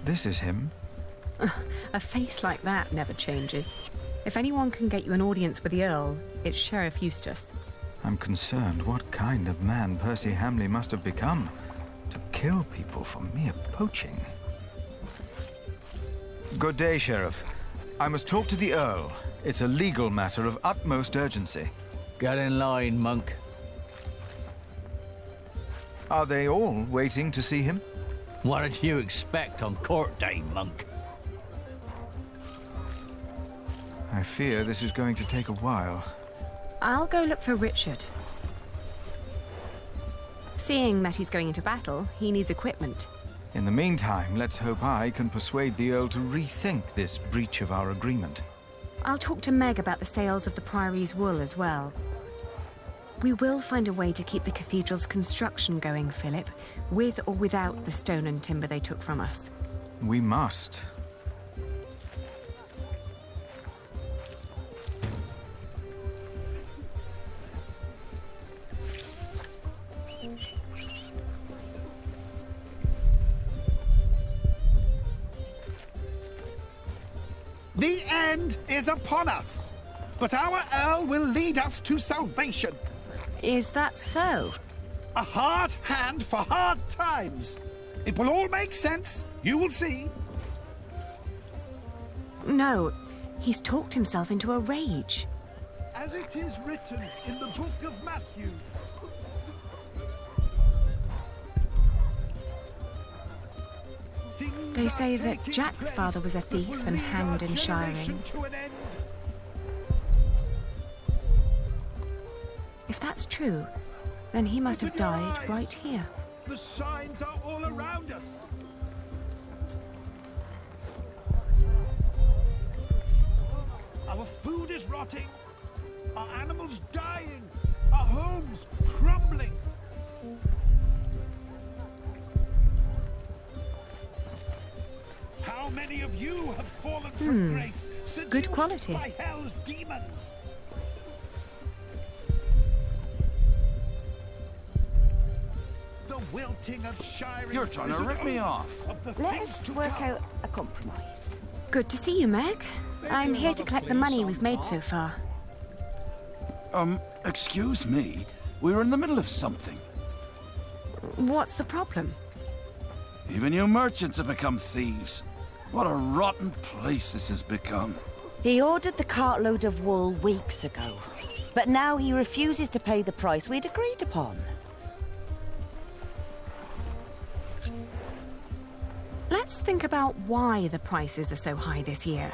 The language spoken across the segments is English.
This is him. A face like that never changes. If anyone can get you an audience with the Earl, it's Sheriff Eustace. I'm concerned what kind of man Percy Hamley must have become to kill people for mere poaching. Good day, Sheriff. I must talk to the Earl. It's a legal matter of utmost urgency. Get in line, monk. Are they all waiting to see him? What did you expect on court day, monk? I fear this is going to take a while. I'll go look for Richard. Seeing that he's going into battle, he needs equipment. In the meantime, let's hope I can persuade the Earl to rethink this breach of our agreement. I'll talk to Meg about the sales of the Priory's wool as well. We will find a way to keep the cathedral's construction going, Philip, with or without the stone and timber they took from us. We must. The end is upon us, but our Earl will lead us to salvation. Is that so? A hard hand for hard times. It will all make sense, you will see. No, he's talked himself into a rage. As it is written in the book of Matthew. They say that Jack's father was a thief and hanged in Shiring. If that's true, then he must have died right here. The signs are all around us. Our food is rotting, our animals dying, our homes crumbling. How many of you have fallen from grace, seduced good quality. by hell's demons? The wilting of Shiring. You're trying to rip me off. Let us work out a compromise. Good to see you, Meg. I'm here to collect the money we've made so far. Excuse me. We were in the middle of something. What's the problem? Even you merchants have become thieves. What a rotten place this has become. He ordered the cartload of wool weeks ago, but now he refuses to pay the price we'd agreed upon. Let's think about why the prices are so high this year.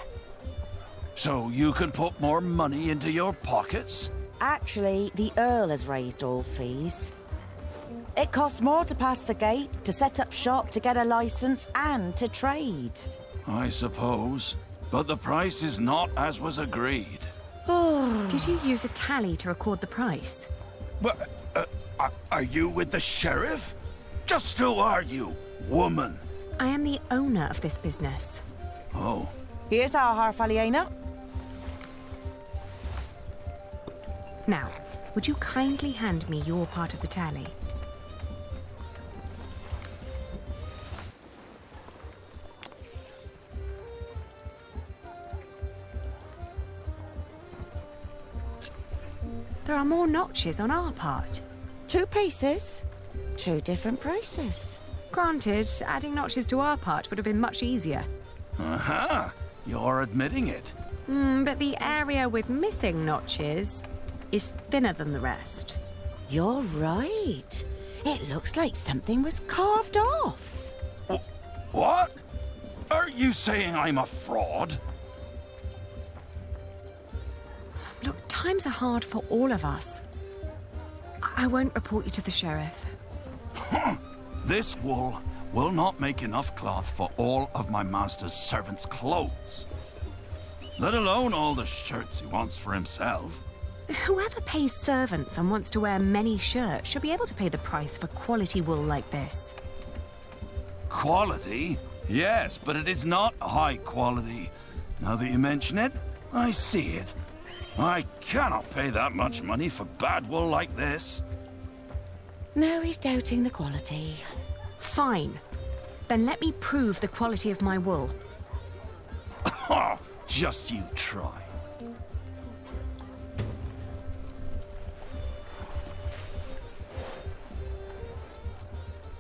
So you can put more money into your pockets? Actually, the Earl has raised all fees. It costs more to pass the gate, to set up shop, to get a license, and to trade. I suppose. But the price is not as was agreed. Did you use a tally to record the price? But, are you with the sheriff? Just who are you, woman? I am the owner of this business. Oh. Here's our Harfaliena. Now, would you kindly hand me your part of the tally? There are more notches on our part. 2 pieces, 2 different prices. Granted, adding notches to our part would have been much easier. Aha! You're admitting it. But the area with missing notches is thinner than the rest. You're right. It looks like something was carved off. What? Are you saying I'm a fraud? Look, times are hard for all of us. I won't report you to the sheriff. This wool will not make enough cloth for all of my master's servants' clothes. Let alone all the shirts he wants for himself. Whoever pays servants and wants to wear many shirts should be able to pay the price for quality wool like this. Quality? Yes, but it is not high quality. Now that you mention it, I see it. I cannot pay that much money for bad wool like this. Now he's doubting the quality. Fine. Then let me prove the quality of my wool. Oh, just you try.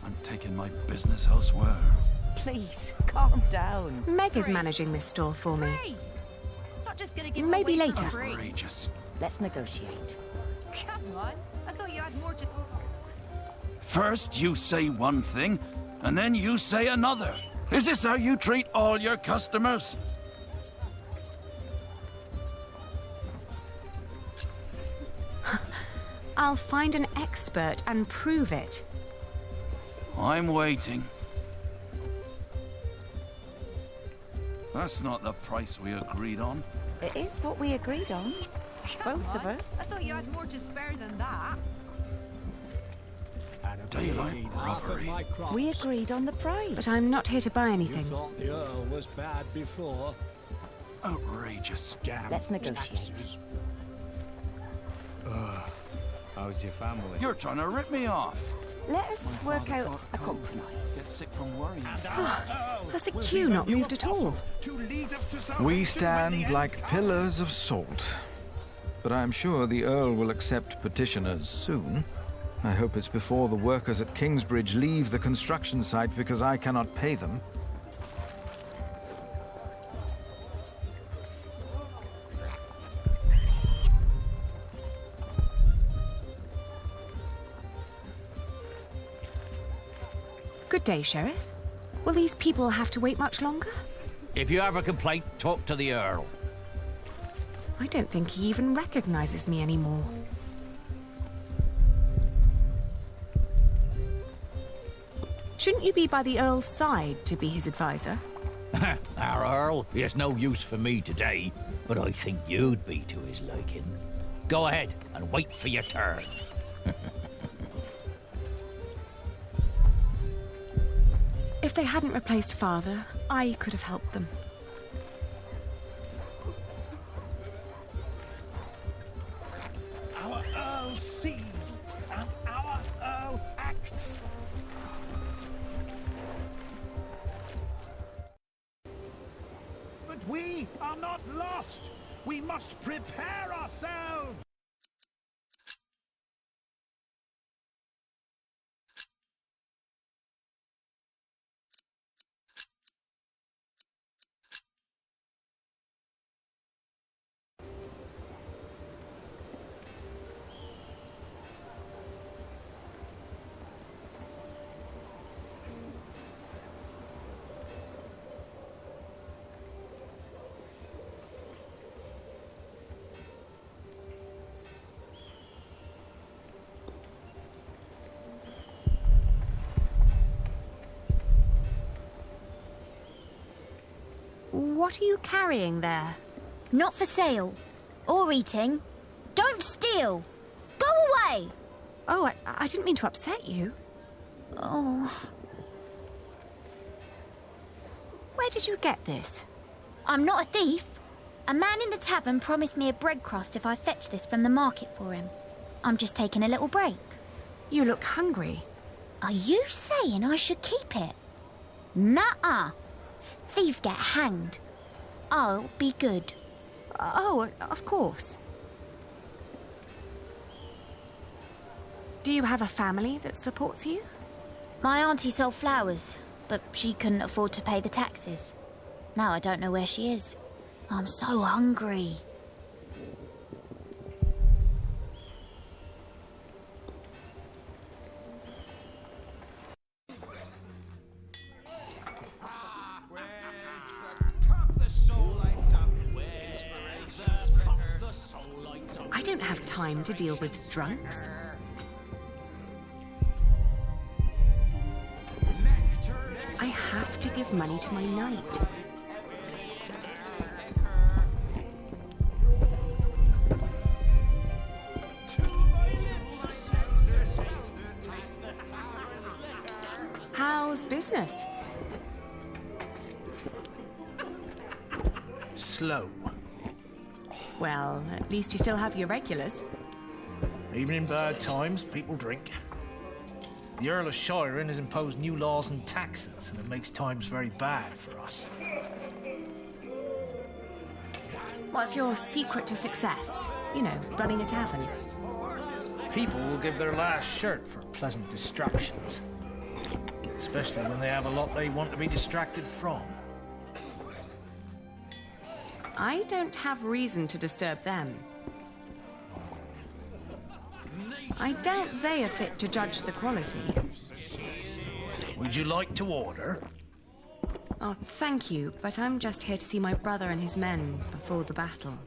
I'm taking my business elsewhere. Please, calm down. Meg is managing this store for me. Not just gonna give Maybe away later. for free. Outrageous. Let's negotiate. Come on. I thought you had more to... First you say one thing, and then you say another. Is this how you treat all your customers? I'll find an expert and prove it. I'm waiting. That's not the price we agreed on. It is what we agreed on. Both of us. I thought you had more to spare than that. Daylight robbery. We agreed on the price. But I'm not here to buy anything. Thought the Earl was bad before. Outrageous. Let's negotiate. How's your family? You're trying to rip me off. Let us work out a Get compromise. sick from worrying. Has the queue not moved at all? To lead us to We salvation when the stand end like comes. pillars of salt. But I'm sure the Earl will accept petitioners soon. I hope it's before the workers at Kingsbridge leave the construction site because I cannot pay them. Good day, Sheriff. Will these people have to wait much longer? If you have a complaint, talk to the Earl. I don't think he even recognizes me anymore. Shouldn't you be by the Earl's side to be his advisor? Our Earl, he has no use for me today, but I think you'd be to his liking. Go ahead and wait for your turn. If they hadn't replaced Father, I could have helped them. Our Earl sees, and our Earl acts. But we are not lost. We must prepare ourselves. What are you carrying there? Not for sale. Or eating. Don't steal! Go away! Oh, I didn't mean to upset you. Oh, Where did you get this? I'm not a thief. A man in the tavern promised me a bread crust if I fetch this from the market for him. I'm just taking a little break. You look hungry. Are you saying I should keep it? Nuh-uh. Thieves get hanged. I'll be good. Oh, of course. Do you have a family that supports you? My auntie sold flowers, but she couldn't afford to pay the taxes. Now I don't know where she is. I'm so hungry. I don't have time to deal with drunks. I have to give money to my knight. How's business? Slow. Well, at least you still have your regulars. Even in bad times, people drink. The Earl of Shiring has imposed new laws and taxes, and it makes times very bad for us. What's your secret to success? You know, running a tavern. People will give their last shirt for pleasant distractions. Especially when they have a lot they want to be distracted from. I don't have reason to disturb them. I doubt they are fit to judge the quality. Would you like to order? Oh, thank you, but I'm just here to see my brother and his men before the battle.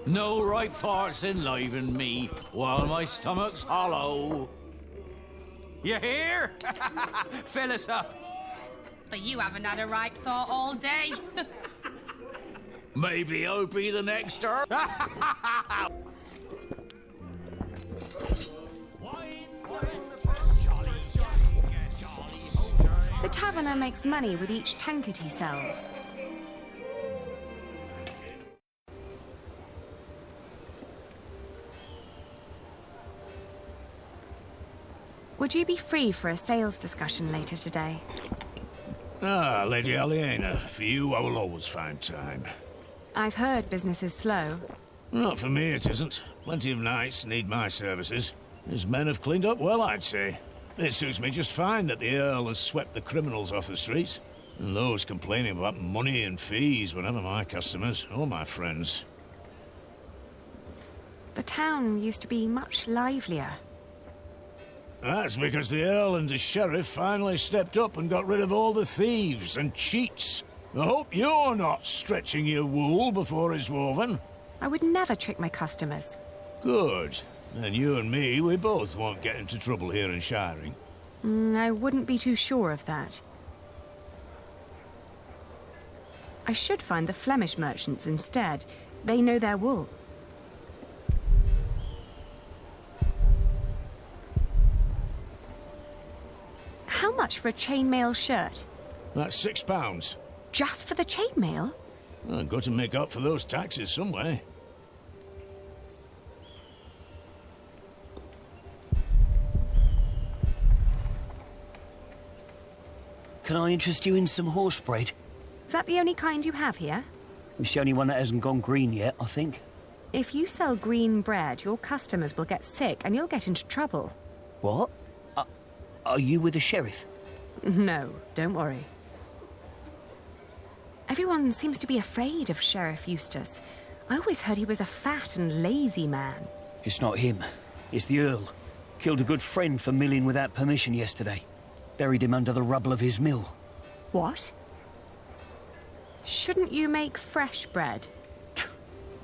No right thoughts enliven me while my stomach's hollow. You hear? Fill us up. But you haven't had a right thought all day. Maybe I'll be the next Earl. The taverner makes money with each tankard he sells. Would you be free for a sales discussion later today? Ah, Lady Aliena, for you I will always find time. I've heard business is slow. Not for me, it isn't. Plenty of knights need my services. His men have cleaned up well, I'd say. It suits me just fine that the Earl has swept the criminals off the streets. And those complaining about money and fees were never my customers or my friends. The town used to be much livelier. That's because the Earl and the Sheriff finally stepped up and got rid of all the thieves and cheats. I hope you're not stretching your wool before it's woven. I would never trick my customers. Good. Then you and me, we both won't get into trouble here in Shiring. I wouldn't be too sure of that. I should find the Flemish merchants instead. They know their wool. How much for a chainmail shirt? That's £6. Just for the chainmail? I've got to make up for those taxes some way. Can I interest you in some horse bread? Is that the only kind you have here? It's the only one that hasn't gone green yet, I think. If you sell green bread, your customers will get sick and you'll get into trouble. What? Are you with the sheriff? No, don't worry. Everyone seems to be afraid of Sheriff Eustace. I always heard he was a fat and lazy man. It's not him. It's the Earl. Killed a good friend for milling without permission yesterday. Buried him under the rubble of his mill. What? Shouldn't you make fresh bread?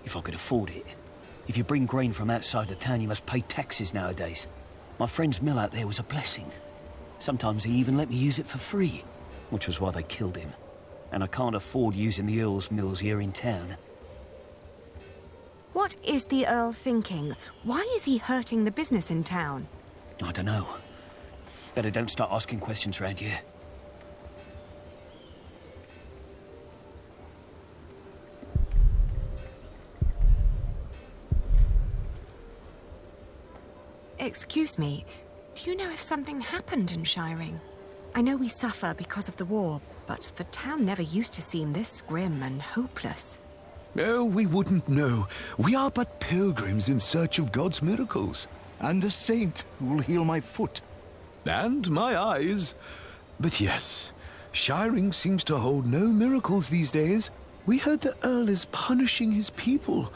If I could afford it. If you bring grain from outside the town, you must pay taxes nowadays. My friend's mill out there was a blessing. Sometimes he even let me use it for free, which was why they killed him. And I can't afford using the Earl's mills here in town. What is the Earl thinking? Why is he hurting the business in town? I don't know. Better don't start asking questions around here. Excuse me, do you know if something happened in Shiring? I know we suffer because of the war, but the town never used to seem this grim and hopeless. Oh, we wouldn't know. We are but pilgrims in search of God's miracles. And a saint who will heal my foot. And my eyes. But yes, Shiring seems to hold no miracles these days. We heard the Earl is punishing his people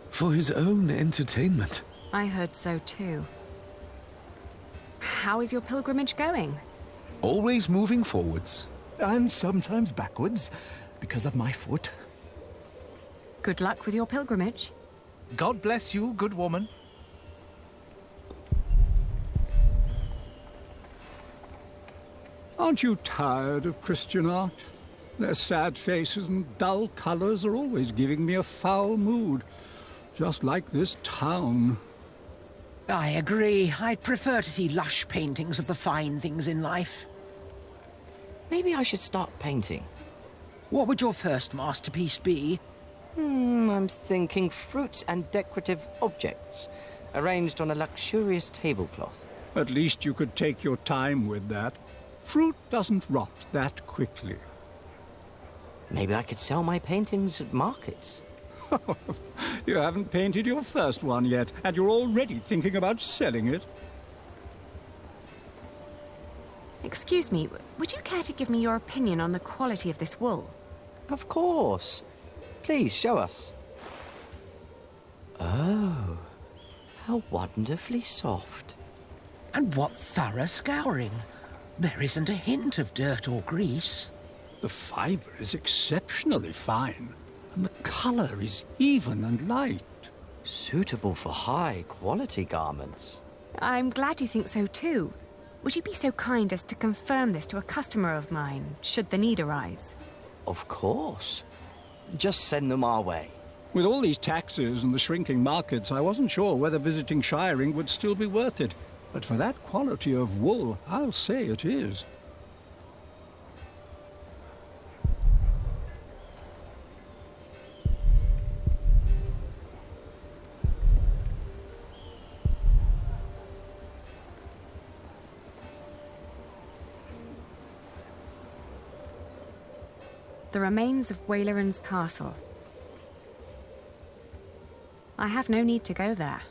for his own entertainment. I heard so too. How is your pilgrimage going? Always moving forwards. And sometimes backwards, because of my foot. Good luck with your pilgrimage. God bless you, good woman. Aren't you tired of Christian art? Their sad faces and dull colours are always giving me a foul mood. Just like this town. I agree. I'd prefer to see lush paintings of the fine things in life. Maybe I should start painting. What would your first masterpiece be? I'm thinking fruits and decorative objects. arranged on a luxurious tablecloth. At least you could take your time with that. Fruit doesn't rot that quickly. Maybe I could sell my paintings at markets. You haven't painted your first one yet, and you're already thinking about selling it. Excuse me, would you care to give me your opinion on the quality of this wool? Of course. Please, show us. Oh, how wonderfully soft. And what thorough scouring. There isn't a hint of dirt or grease. The fibre is exceptionally fine, and the colour is even and light. Suitable for high-quality garments. I'm glad you think so too. Would you be so kind as to confirm this to a customer of mine, should the need arise? Of course. Just send them our way. With all these taxes and the shrinking markets, I wasn't sure whether visiting shiring would still be worth it. But for that quality of wool, I'll say it is. The remains of Waileran's castle. I have no need to go there.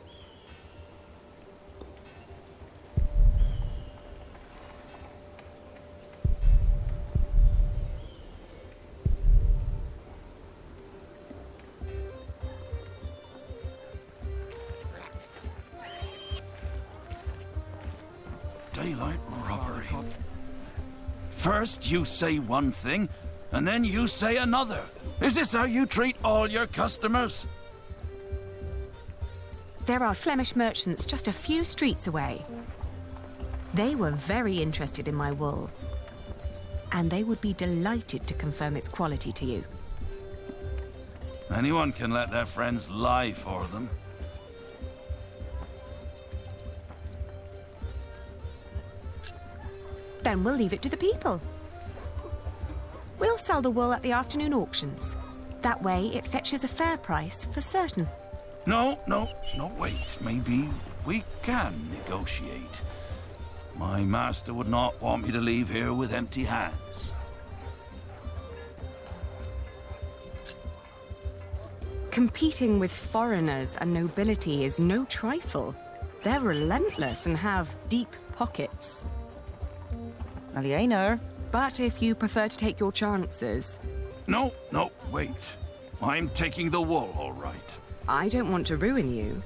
Daylight robbery. First you say one thing, and then you say another. Is this how you treat all your customers? There are Flemish merchants just a few streets away. They were very interested in my wool, and they would be delighted to confirm its quality to you. Anyone can let their friends lie for them. Then we'll leave it to the people. We'll sell the wool at the afternoon auctions. That way it fetches a fair price for certain. No, wait. Maybe we can negotiate. My master would not want me to leave here with empty hands. Competing with foreigners and nobility is no trifle. They're relentless and have deep pockets. Aliena. But if you prefer to take your chances... No, wait. I'm taking the wool, all right. I don't want to ruin you.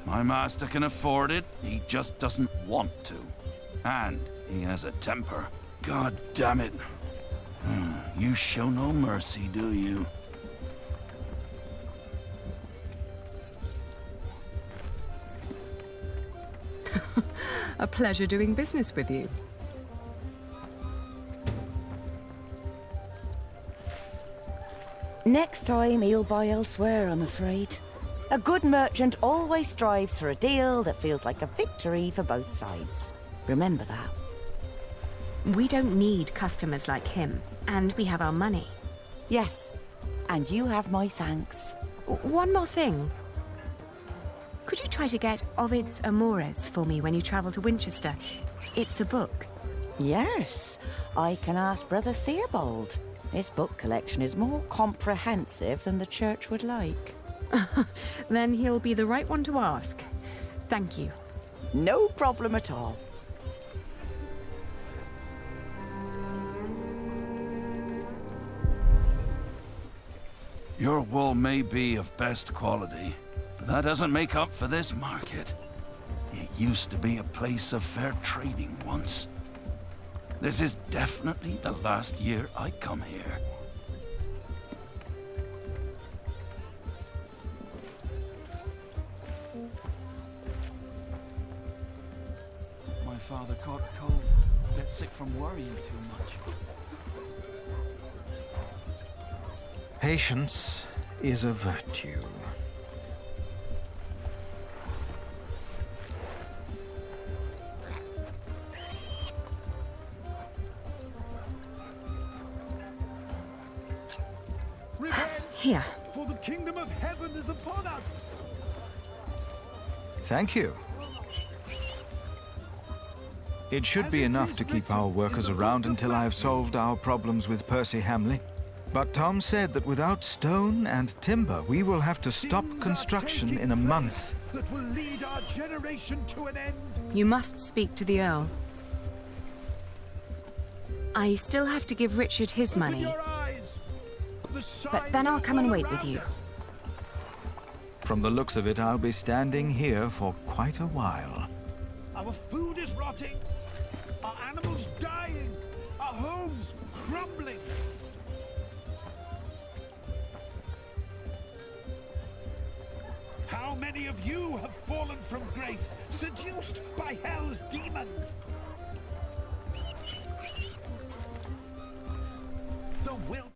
My master can afford it. He just doesn't want to. And he has a temper. God damn it. You show no mercy, do you? A pleasure doing business with you. Next time he'll buy elsewhere, I'm afraid. A good merchant always strives for a deal that feels like a victory for both sides. Remember that. We don't need customers like him, and we have our money. Yes, and you have my thanks. One more thing. Could you try to get Ovid's Amores for me when you travel to Winchester? It's a book. Yes, I can ask Brother Theobald. His book collection is more comprehensive than the church would like. Then he'll be the right one to ask. Thank you. No problem at all. Your wool may be of best quality, but that doesn't make up for this market. It used to be a place of fair trading once. This is definitely the last year I come here. My father caught a cold. Gets sick from worrying too much. Patience is a virtue. Here. for the kingdom of heaven is upon us. Thank you. It should be enough to keep our workers around until I have solved our problems with Percy Hamley. But Tom said that without stone and timber, we will have to stop construction in a month. That will lead our generation to an end. You must speak to the Earl. I still have to give Richard his money. But then I'll come and wait with you. From the looks of it, I'll be standing here for quite a while. Our food is rotting. Our animals dying. Our homes crumbling. How many of you have fallen from grace, seduced by hell's demons? The will.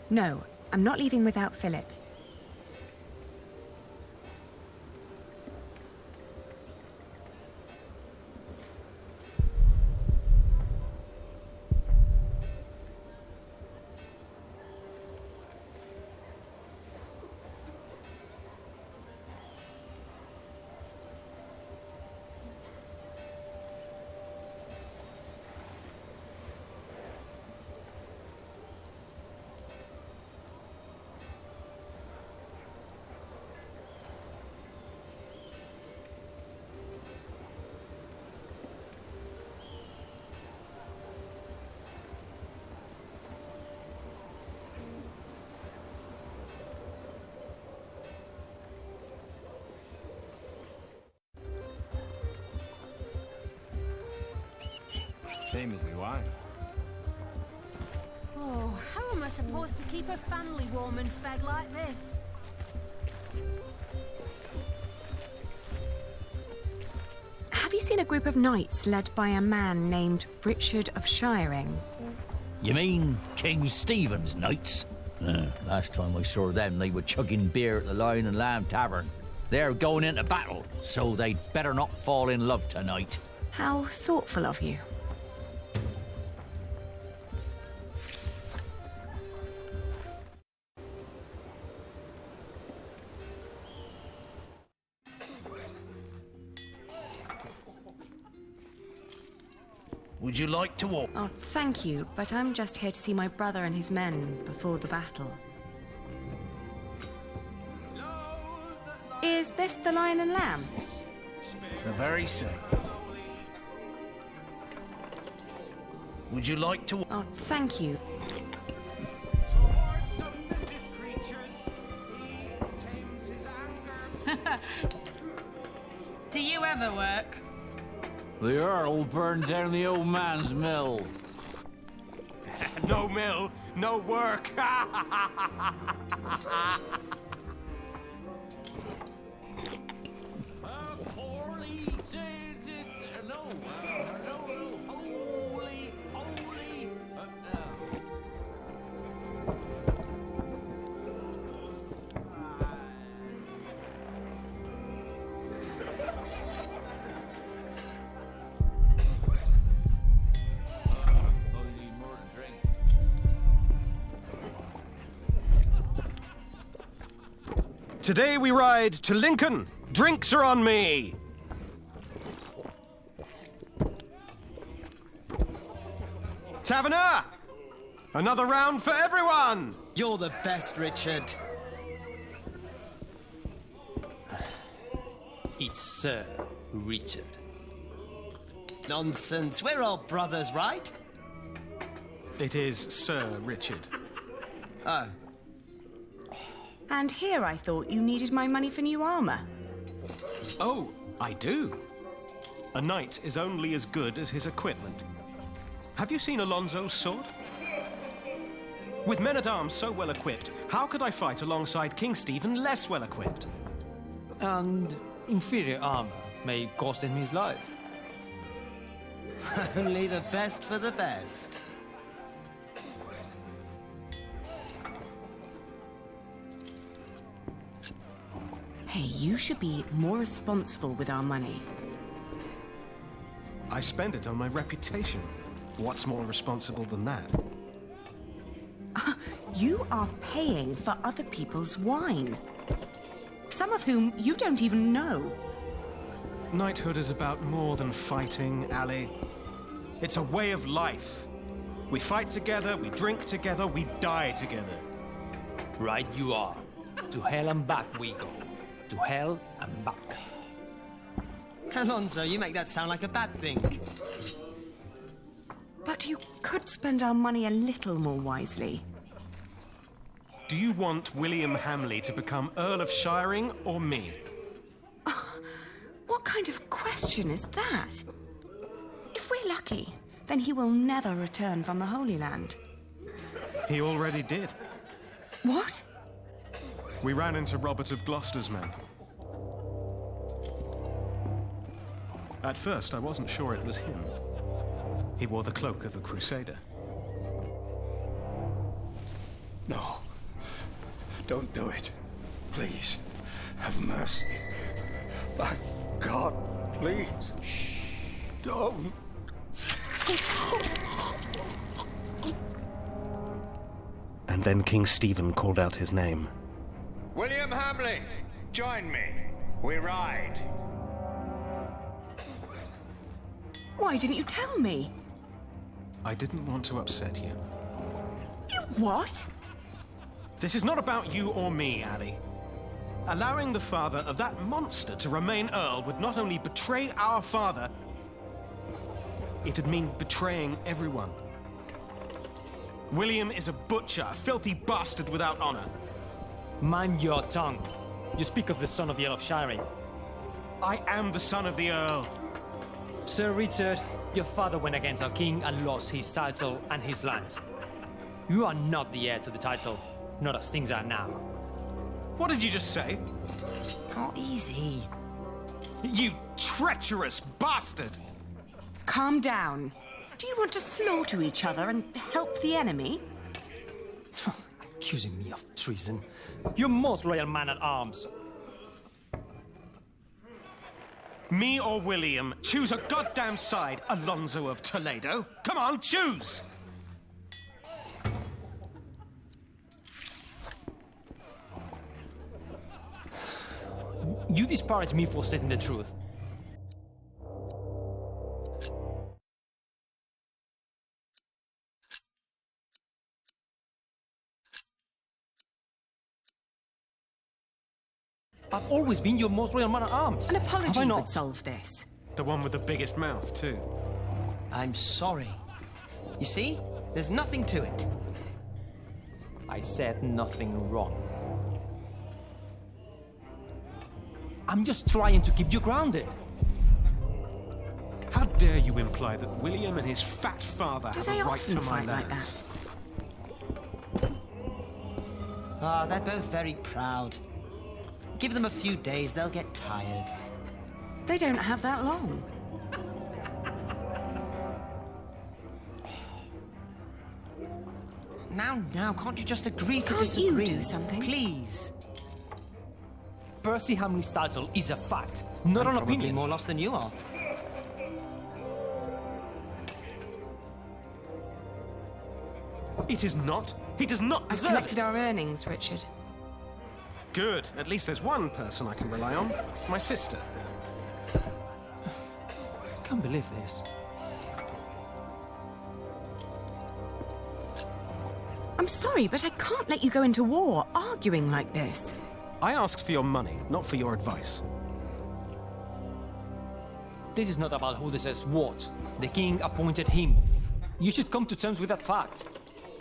No, I'm not leaving without Philip. Same as my wife. Oh, how am I supposed to keep a family warm and fed like this? Have you seen a group of knights led by a man named Richard of Shiring? You mean King Stephen's knights? Last time I saw them, they were chugging beer at the Lion and Lamb Tavern. They're going into battle, so they'd better not fall in love tonight. How thoughtful of you. Would you like to walk? Oh, thank you, but I'm just here to see my brother and his men before the battle. Is this the Lion and Lamb? The very same. Would you like to... Oh, thank you. Do you ever work? The Earl burned down the old man's mill. No mill, no work. Today we ride to Lincoln. Drinks are on me. Taverner! Another round for everyone! You're the best, Richard. It's Sir Richard. Nonsense, we're all brothers, right? It is Sir Richard. Oh. And here I thought you needed my money for new armor. Oh, I do. A knight is only as good as his equipment. Have you seen Alonso's sword? With men-at-arms so well equipped, how could I fight alongside King Stephen less well equipped? And inferior armor may cost him his life. Only the best for the best. Hey, you should be more responsible with our money. I spend it on my reputation. What's more responsible than that? You are paying for other people's wine. Some of whom you don't even know. Knighthood is about more than fighting, Ali. It's a way of life. We fight together, we drink together, we die together. Right you are. To hell and back we go. To hell and back. Alonso, you make that sound like a bad thing. But you could spend our money a little more wisely. Do you want William Hamley to become Earl of Shiring or me? What kind of question is that? If we're lucky, then he will never return from the Holy Land. He already did. What? We ran into Robert of Gloucester's men. At first, I wasn't sure it was him. He wore the cloak of a crusader. No. Don't do it. Please. Have mercy. My God, please. Don't. And then King Stephen called out his name. William Hamley, join me. We ride. Why didn't you tell me? I didn't want to upset you. You what? This is not about you or me, Ali. Allowing the father of that monster to remain Earl would not only betray our father, it'd mean betraying everyone. William is a butcher, a filthy bastard without honor. Mind your tongue. You speak of the son of the Earl of Shiring. I am the son of the Earl. Sir Richard, your father went against our king and lost his title and his lands. You are not the heir to the title, not as things are now. What did you just say? Oh, easy. You treacherous bastard! Calm down. Do you want to slaughter each other and help the enemy? Accusing me of treason. You most royal man-at-arms. Me or William? Choose a goddamn side, Alonso of Toledo. Come on, choose! You disparage me for stating the truth. I've always been your most royal man-at-arms. An apology Have I not? would solve this. The one with the biggest mouth, too. I'm sorry. You see? There's nothing to it. I said nothing wrong. I'm just trying to keep you grounded. How dare you imply that William and his fat father have a right to my lands? Ah, they're both very proud. Give them a few days, they'll get tired. They don't have that long. Now, can't you just agree to Can't disagree? you do something? Please. Percy Hamley's title is a fact, not an Probably opinion. more lost than you are. It is not. He does not I've deserve collected it. our earnings, Richard. Good. At least there's one person I can rely on. My sister. I can't believe this. I'm sorry, but I can't let you go into war arguing like this. I asked for your money, not for your advice. This is not about who deserves what. The king appointed him. You should come to terms with that fact.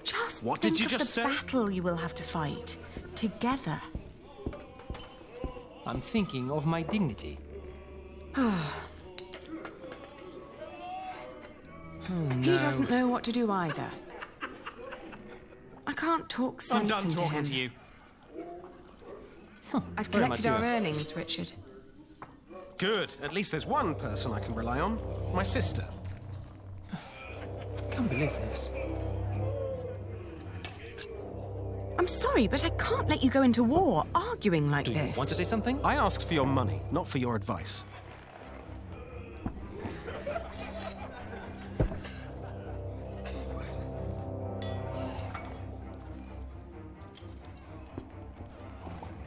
Just What think did you of just the say? battle you will have to fight together. I'm thinking of my dignity. He doesn't know what to do either. I can't talk I'm sense done into talking him. to you. I've Very much collected our so. earnings, Richard. Good. At least there's one person I can rely on. My sister. Can't believe this. I'm sorry, but I can't let you go into war arguing like Do this. you want to say something? I asked for your money, not for your advice.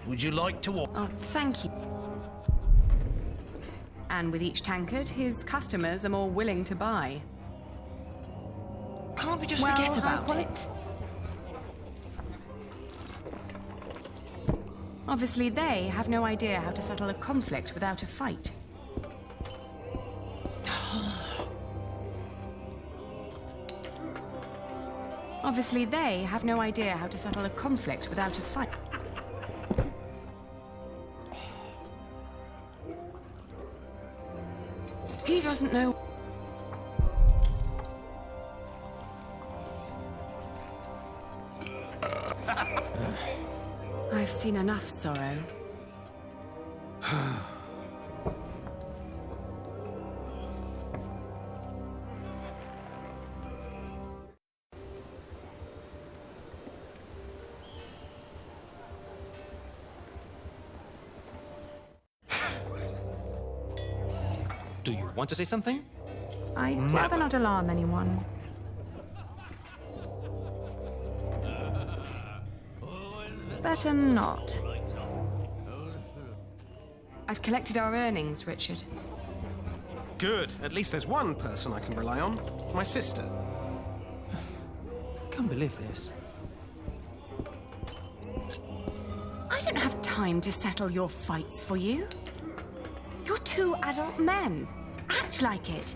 Would you like to walk? Oh, thank you. And with each tankard, his customers are more willing to buy. Can't we just Well, forget high about quality- it? Obviously, they have no idea how to settle a conflict without a fight. Obviously, they have no idea how to settle a conflict without a fight. He doesn't know. I've seen enough sorrow. Do you want to say something? I'd rather not alarm anyone. Better not. I've collected our earnings, Richard. Good. At least there's one person I can rely on. My sister. Can't believe this. I don't have time to settle your fights for you. You're two adult men. Act like it.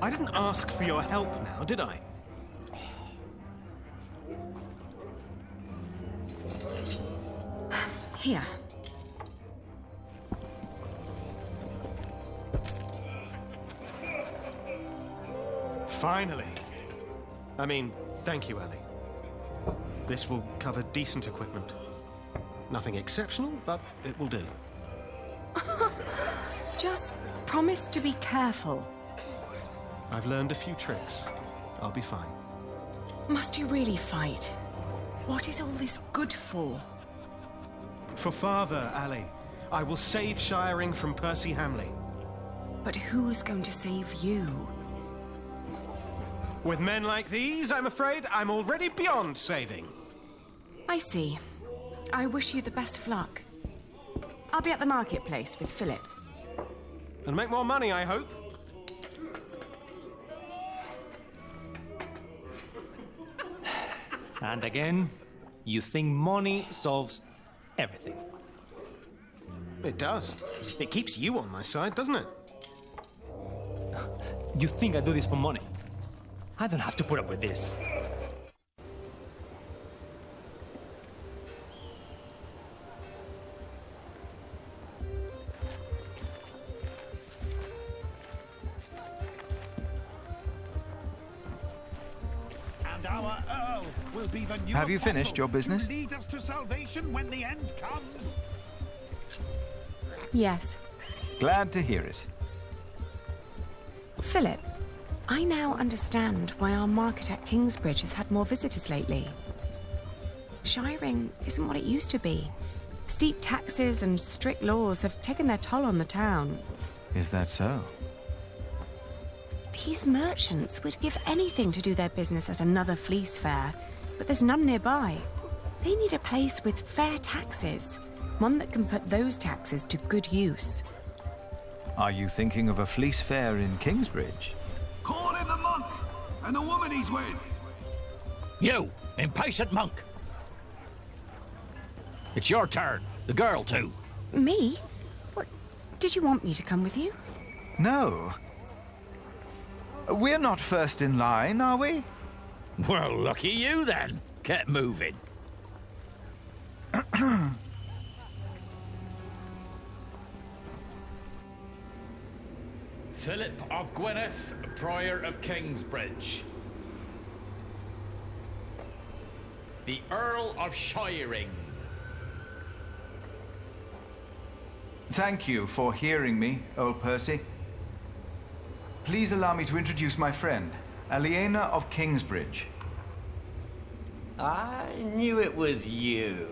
I didn't ask for your help now, did I? Here. Finally. I mean, thank you, Ellie. This will cover decent equipment. Nothing exceptional, but it will do. Just promise to be careful. I've learned a few tricks. I'll be fine. Must you really fight? What is all this good for? For father, Ali. I will save Shiring from Percy Hamley. But who's going to save you? With men like these, I'm afraid I'm already beyond saving. I see. I wish you the best of luck. I'll be at the marketplace with Philip. And make more money, I hope. And again, you think money solves everything. It does. It keeps you on my side, doesn't it? You think I do this for money? I don't have to put up with this. And our Earl will be the new Have you apostle finished your business? to lead us to salvation when the end comes. Yes. Glad to hear it. Philip, I now understand why our market at Kingsbridge has had more visitors lately. Shiring isn't what it used to be. Steep taxes and strict laws have taken their toll on the town. Is that so? These merchants would give anything to do their business at another fleece fair, but there's none nearby. They need a place with fair taxes, one that can put those taxes to good use. Are you thinking of a fleece fair in Kingsbridge? Call in the monk and the woman he's with. You, impatient monk. It's your turn. The girl, too. Me? What? Did you want me to come with you? No. We're not first in line, are we? Well, lucky you, then. Get moving. Philip of Gwynedd, Prior of Kingsbridge. The Earl of Shiring. Thank you for hearing me, old Percy. Please allow me to introduce my friend, Aliena of Kingsbridge. I knew it was you.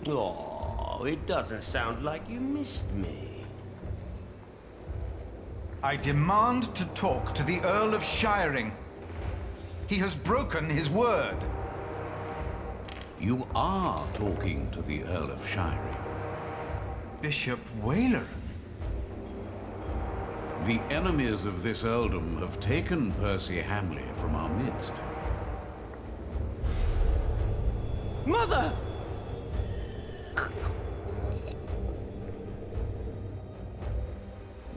Oh, it doesn't sound like you missed me. I demand to talk to the Earl of Shiring. He has broken his word. You are talking to the Earl of Shiring. Bishop Waleran. The enemies of this earldom have taken Percy Hamley from our midst. Mother!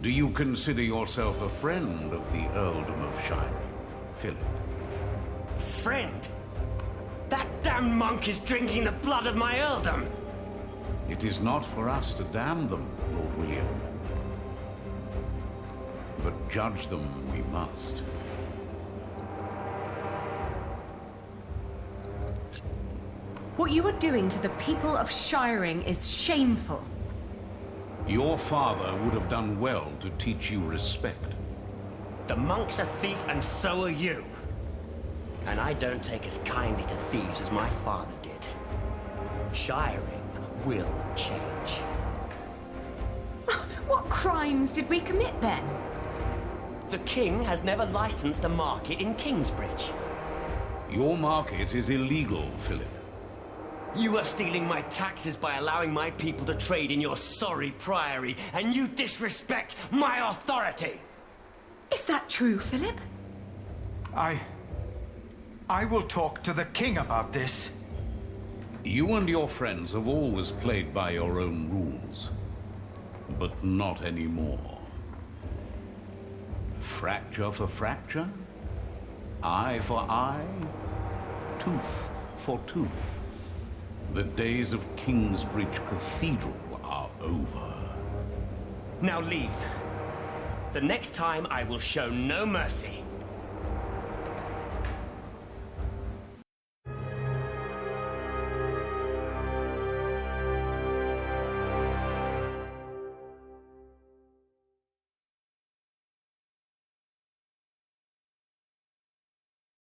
Do you consider yourself a friend of the Earldom of Shiring, Philip? Friend? That damned monk is drinking the blood of my earldom! It is not for us to damn them, Lord William. But judge them we must. What you are doing to the people of Shiring is shameful. Your father would have done well to teach you respect. The monk's a thief and so are you. And I don't take as kindly to thieves as my father did. Shiring will change. What crimes did we commit then? The king has never licensed a market in Kingsbridge. Your market is illegal, Philip. You are stealing my taxes by allowing my people to trade in your sorry priory, and you disrespect my authority! Is that true, Philip? I will talk to the king about this. You and your friends have always played by your own rules. But not anymore. Fracture for fracture? Eye for eye? Tooth for tooth. The days of Kingsbridge Cathedral are over. Now leave. The next time I will show no mercy.